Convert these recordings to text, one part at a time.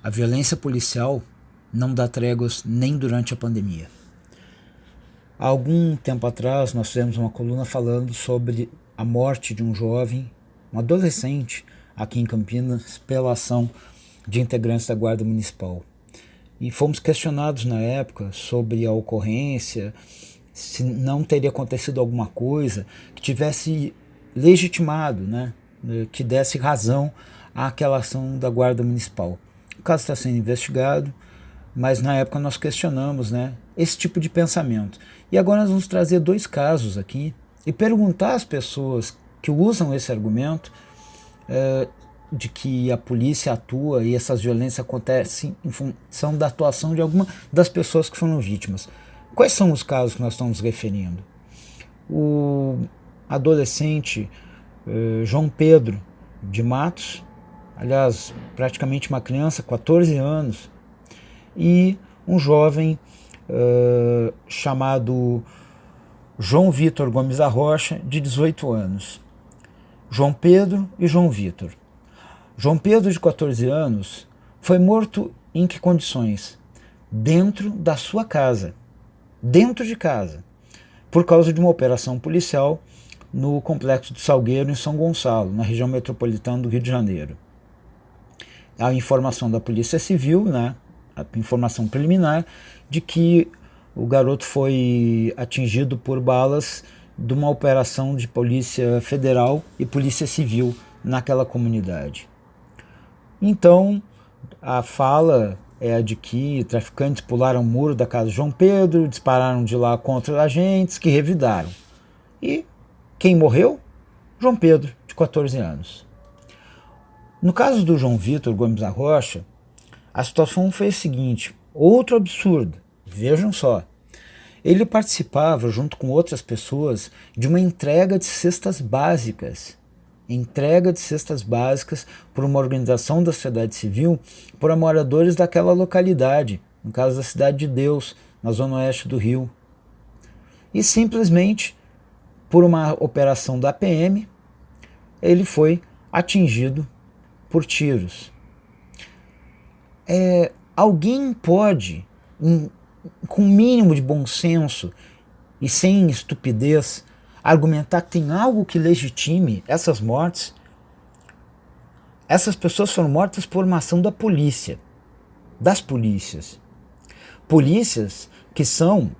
A violência policial não dá tréguas nem durante a pandemia. Há algum tempo atrás nós fizemos uma coluna falando sobre a morte de um jovem, um adolescente aqui em Campinas, pela ação de integrantes da Guarda Municipal. E fomos questionados na época sobre a ocorrência, se não teria acontecido alguma coisa que tivesse legitimado, que desse razão àquela ação da Guarda Municipal. O caso está sendo investigado, mas na época nós questionamos esse tipo de pensamento. E agora nós vamos trazer dois casos aqui e perguntar às pessoas que usam esse argumento de que a polícia atua e essas violências acontecem em função da atuação de alguma das pessoas que foram vítimas. Quais são os casos que nós estamos referindo? O adolescente João Pedro de Matos, aliás, praticamente uma criança, 14 anos, e um jovem chamado João Vitor Gomes da Rocha, de 18 anos. João Pedro e João Vitor. João Pedro, de 14 anos, foi morto em que condições? Dentro da sua casa. Dentro de casa. Por causa de uma operação policial no Complexo do Salgueiro, em São Gonçalo, na região metropolitana do Rio de Janeiro. A informação da Polícia Civil, a informação preliminar, de que o garoto foi atingido por balas de uma operação de Polícia Federal e Polícia Civil naquela comunidade. Então, a fala é a de que traficantes pularam o muro da casa de João Pedro, dispararam de lá contra agentes que revidaram. E quem morreu? João Pedro, de 14 anos. No caso do João Vitor Gomes da Rocha, a situação foi a seguinte, outro absurdo, vejam só. Ele participava, junto com outras pessoas, de uma entrega de cestas básicas. Entrega de cestas básicas por uma organização da sociedade civil para moradores daquela localidade, no caso da Cidade de Deus, na zona oeste do Rio. E simplesmente, por uma operação da PM, ele foi atingido por tiros. Alguém pode, com um mínimo de bom senso e sem estupidez, argumentar que tem algo que legitime essas mortes? Essas pessoas foram mortas por uma ação da polícia, das polícias. Polícias que são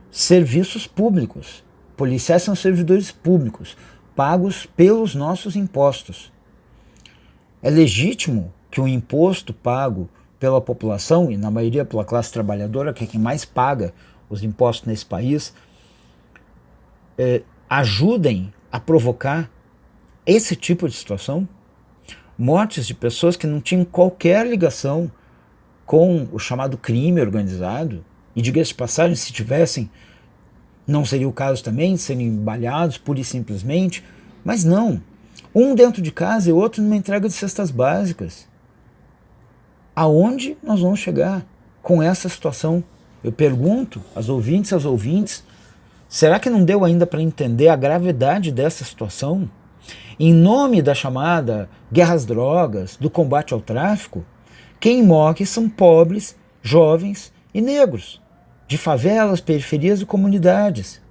serviços públicos. Policiais são servidores públicos, pagos pelos nossos impostos. É legítimo que o imposto pago pela população, e na maioria pela classe trabalhadora, que é quem mais paga os impostos nesse país, ajudem a provocar esse tipo de situação? Mortes de pessoas que não tinham qualquer ligação com o chamado crime organizado, e diga-se de passagem, se tivessem, não seria o caso também de serem baleados pura e simplesmente, mas não. Um dentro de casa e outro numa entrega de cestas básicas. Aonde nós vamos chegar com essa situação? Eu pergunto às ouvintes e aos ouvintes, será que não deu ainda para entender a gravidade dessa situação? Em nome da chamada guerra às drogas, do combate ao tráfico, quem morre são pobres, jovens e negros, de favelas, periferias e comunidades.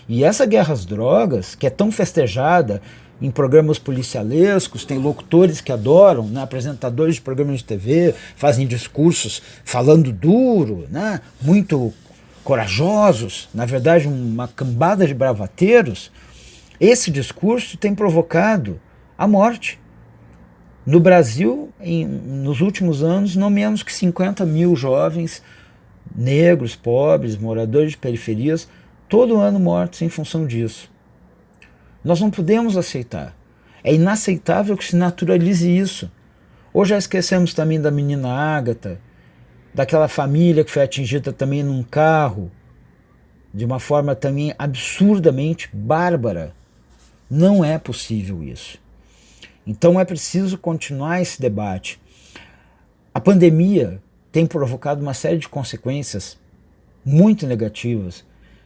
E essa guerra às drogas, que é tão festejada em programas policialescos, tem locutores que adoram, apresentadores de programas de TV, fazem discursos falando duro, muito corajosos, na verdade uma cambada de bravateiros. Esse discurso tem provocado a morte. No Brasil, nos últimos anos, não menos que 50 mil jovens negros, pobres, moradores de periferias, todo ano mortos em função disso. Nós não podemos aceitar. É inaceitável que se naturalize isso. Ou já esquecemos também da menina Ágata, daquela família que foi atingida também num carro, de uma forma também absurdamente bárbara. Não é possível isso. Então é preciso continuar esse debate. A pandemia tem provocado uma série de consequências muito negativas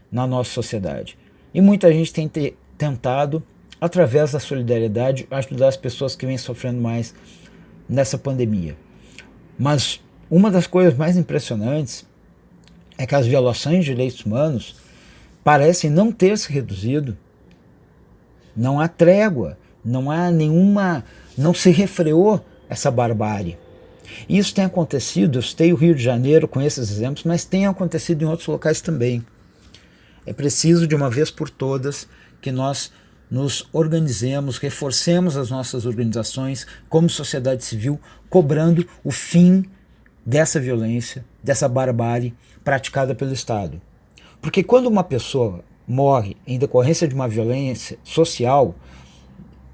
na nossa sociedade. E muita gente tem tentado, através da solidariedade, ajudar as pessoas que vêm sofrendo mais nessa pandemia. Mas uma das coisas mais impressionantes é que as violações de direitos humanos parecem não ter se reduzido. Não há trégua, não há nenhuma, não se refreou essa barbárie. Isso tem acontecido, eu citei o Rio de Janeiro com esses exemplos, mas tem acontecido em outros locais também. É preciso, de uma vez por todas, que nós nos organizemos, reforcemos as nossas organizações como sociedade civil, cobrando o fim dessa violência, dessa barbárie praticada pelo Estado. Porque quando uma pessoa morre em decorrência de uma violência social,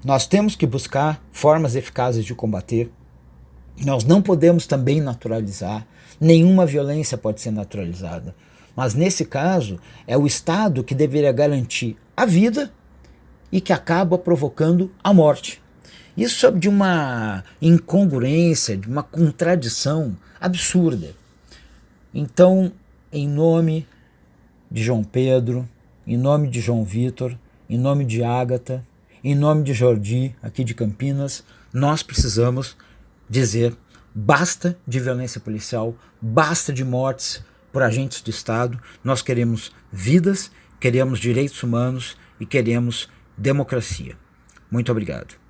nós temos que buscar formas eficazes de combater. Nós não podemos também naturalizar, nenhuma violência pode ser naturalizada. Mas nesse caso, é o Estado que deveria garantir a vida e que acaba provocando a morte. Isso é de uma incongruência, de uma contradição absurda. Então, em nome de João Pedro, em nome de João Vitor, em nome de Ágata, em nome de Jordi, aqui de Campinas, nós precisamos dizer basta de violência policial, basta de mortes por agentes do Estado, nós queremos vidas, queremos direitos humanos e queremos democracia. Muito obrigado.